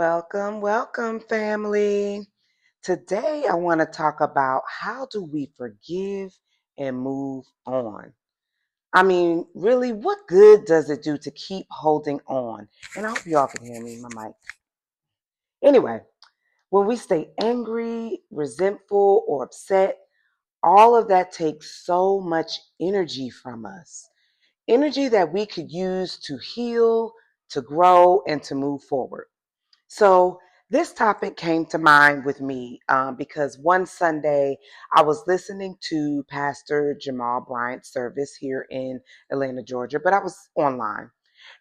Welcome, welcome, family. Today, I want to talk about how do we forgive and move on. I mean, really, what good does it do to keep holding on? And I hope you all can hear me, my mic. Anyway, when we stay angry, resentful, or upset, all of that takes so much energy from us. Energy that we could use to heal, to grow, and to move forward. So this topic came to mind with me because one Sunday I was listening to Pastor Jamal Bryant's service here in Atlanta, Georgia, but I was online.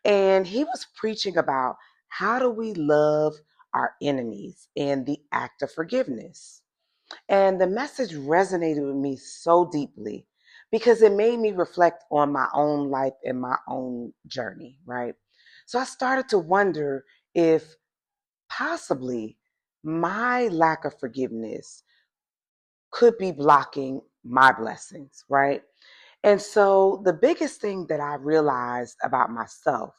And he was preaching about how do we love our enemies and the act of forgiveness. And the message resonated with me so deeply because it made me reflect on my own life and my own journey, right? So I started to wonder if possibly my lack of forgiveness could be blocking my blessings, right? And so the biggest thing that I realized about myself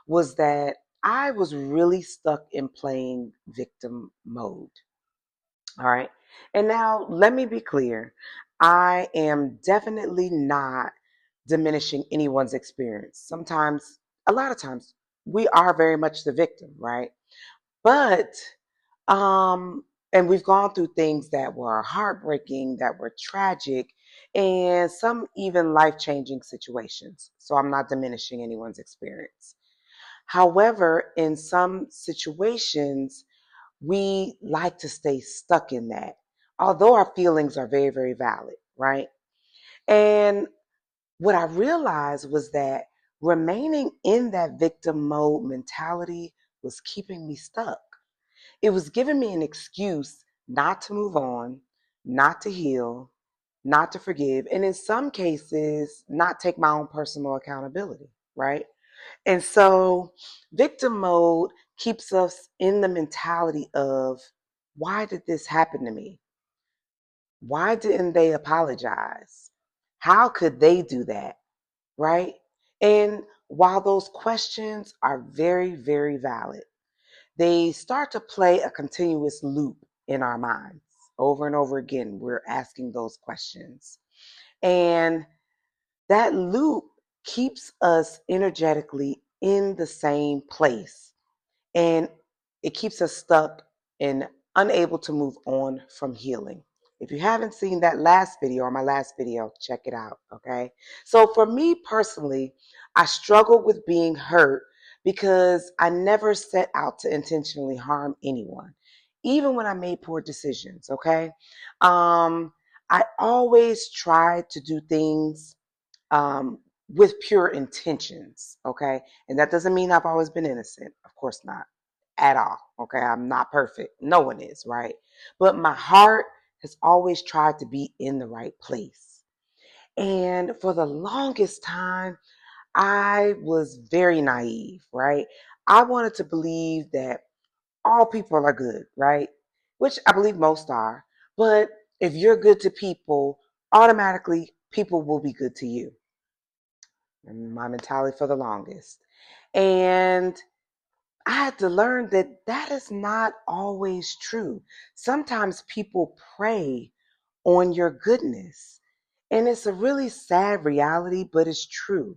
was that I was really stuck in playing victim mode. All right. And now let me be clear. I am definitely not diminishing anyone's experience. Sometimes, a lot of times, we are very much the victim, right? But um, and we've gone through things that were heartbreaking, that were tragic, and some even life-changing situations. So I'm not diminishing anyone's experience. However, in some situations, we like to stay stuck in that, although our feelings are very, very valid, right? And what I realized was that remaining in that victim mode mentality was keeping me stuck. It was giving me an excuse not to move on, not to heal, not to forgive, and in some cases, not take my own personal accountability, right? And so, victim mode keeps us in the mentality of, why did this happen to me? Why didn't they apologize? How could they do that? Right? And while those questions are very, very valid, they start to play a continuous loop in our minds. Over and over again, we're asking those questions. And that loop keeps us energetically in the same place. And it keeps us stuck and unable to move on from healing. If you haven't seen that last video or my last video, check it out, okay? So for me personally, I struggled with being hurt because I never set out to intentionally harm anyone, even when I made poor decisions, okay? Um, I always tried to do things um, with pure intentions, okay? And that doesn't mean I've always been innocent, of course not at all. Okay, I'm not perfect. No one is, right? But my heart has always tried to be in the right place. And for the longest time, I was very naive, right? I wanted to believe that all people are good, right? Which I believe most are. But if you're good to people, automatically people will be good to you. And my mentality for the longest. And I had to learn that that is not always true. Sometimes people prey on your goodness. And it's a really sad reality, but it's true.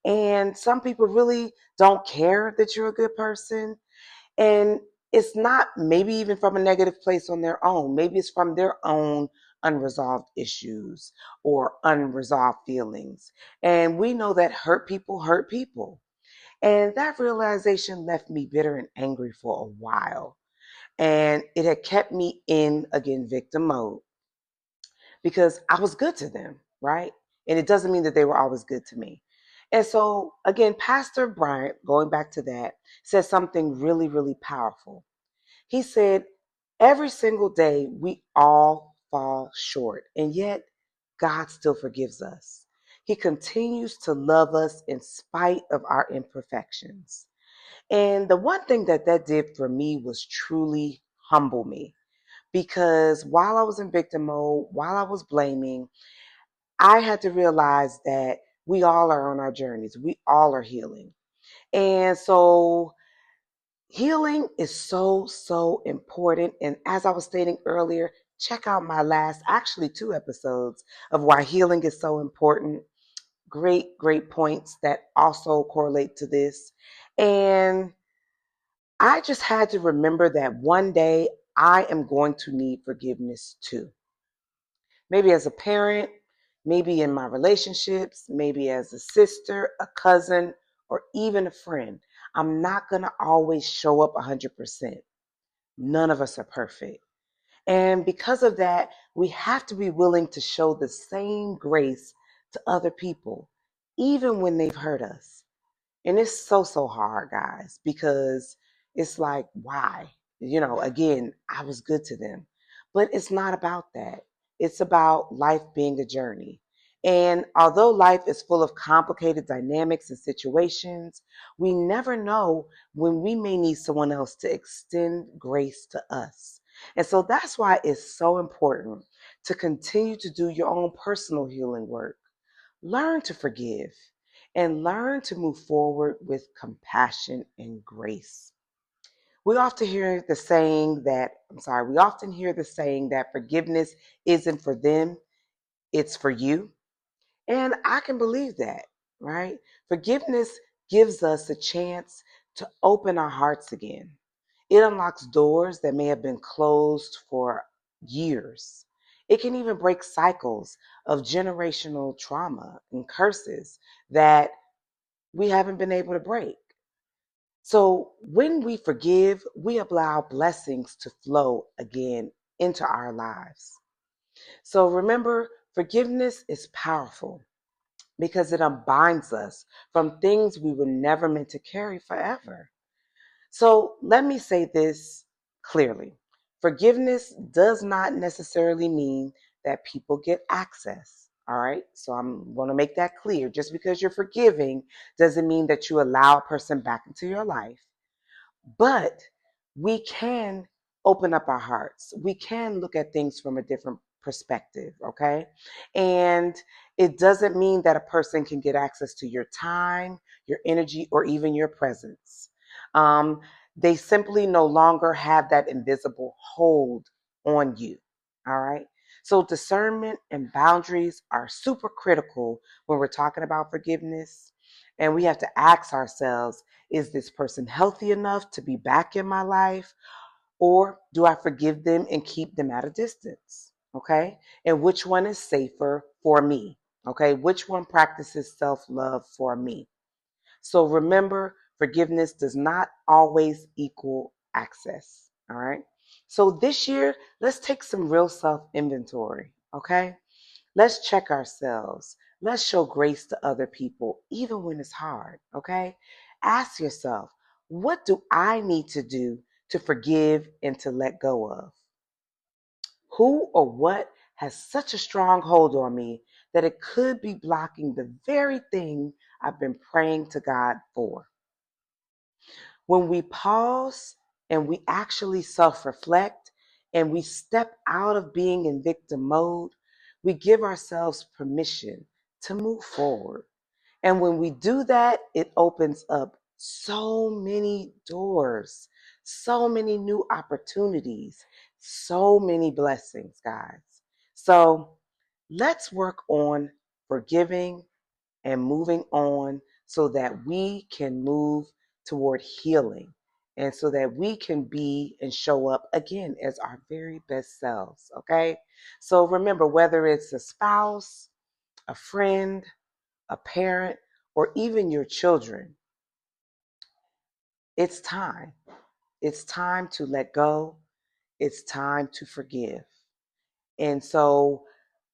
And some people really don't care that you're a good person. And it's not maybe even from a negative place on their own. Maybe it's from their own unresolved issues or unresolved feelings. And we know that hurt people hurt people. And that realization left me bitter and angry for a while. And it had kept me in, again, victim mode because I was good to them, right? And it doesn't mean that they were always good to me. And so, again, Pastor Bryant, going back to that, said something really, really powerful. He said, every single day we all fall short, and yet God still forgives us. He continues to love us in spite of our imperfections. And the one thing that that did for me was truly humble me because while I was in victim mode, while I was blaming, I had to realize that we all are on our journeys. We all are healing. And so Healing is so, so important. And as I was stating earlier, check out my last, actually, 2 episodes of why healing is so important. Great, great points that also correlate to this. And I just had to remember that one day I am going to need forgiveness too. Maybe as a parent, maybe in my relationships, maybe as a sister, a cousin, or even a friend. I'm not going to always show up 100%. None of us are perfect. And because of that, we have to be willing to show the same grace to other people, even when they've hurt us. And it's so, so hard, guys, because it's like, why? Again, I was good to them. But it's not about that. It's about life being a journey. And although life is full of complicated dynamics and situations, we never know when we may need someone else to extend grace to us. And so that's why it's so important to continue to do your own personal healing work. Learn to forgive and learn to move forward with compassion and grace. We often hear the saying that forgiveness isn't for them, it's for you. And I can believe that, right? Forgiveness gives us a chance to open our hearts again. It unlocks doors that may have been closed for years. It can even break cycles of generational trauma and curses that we haven't been able to break. So when we forgive, we allow blessings to flow again into our lives. So remember, forgiveness is powerful because it unbinds us from things we were never meant to carry forever. So let me say this clearly. Forgiveness does not necessarily mean that people get access. All right. So I'm going to make that clear. Just because you're forgiving doesn't mean that you allow a person back into your life. But we can open up our hearts. We can look at things from a different perspective, okay? And it doesn't mean that a person can get access to your time, your energy, or even your presence. Um, they simply no longer have that invisible hold on you, all right? So discernment and boundaries are super critical when we're talking about forgiveness. And we have to ask ourselves, is this person healthy enough to be back in my life? Or do I forgive them and keep them at a distance? Okay. And which one is safer for me? Okay. Which one practices self love for me? So remember, forgiveness does not always equal access. All right. So this year, let's take some real self inventory. Okay. Let's check ourselves. Let's show grace to other people, even when it's hard, okay? Ask yourself, what do I need to do to forgive and to let go of? Who or what has such a strong hold on me that it could be blocking the very thing I've been praying to God for? When we pause and we actually self reflect and we step out of being in victim mode, we give ourselves permission to move forward. And when we do that, it opens up so many doors, so many new opportunities, so many blessings, guys. So let's work on forgiving and moving on so that we can move toward healing and so that we can be and show up again as our very best selves. Okay. So remember, whether it's a spouse, a friend, a parent, or even your children, it's time. It's time to let go. It's time to forgive. And so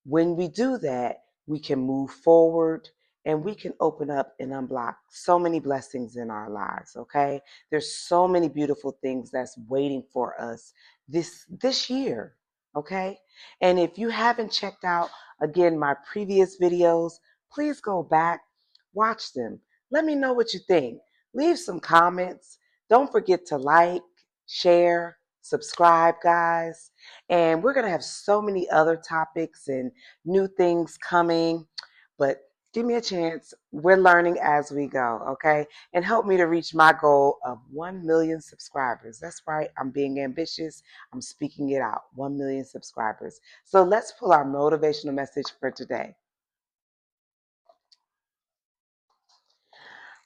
when we do that, we can move forward and we can open up and unblock so many blessings in our lives, okay? There's so many beautiful things that's waiting for us this year, okay? And if you haven't checked out again my previous videos, please go back, watch them. Let me know what you think. Leave some comments. Don't forget to like, share, subscribe, guys. And we're going to have so many other topics and new things coming. But Give me a chance. We're learning as we go, okay? And help me to reach my goal of 1 million subscribers. That's right. I'm being ambitious. I'm speaking it out. 1 million subscribers. So let's pull our motivational message for today.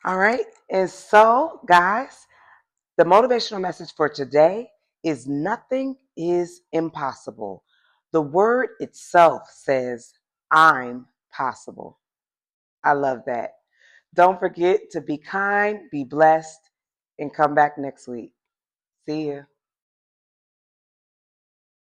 All right. And so, guys, the motivational message for today is nothing is impossible. The word itself says, I'm possible. I love that. Don't forget to be kind, be blessed, and come back next week. See ya.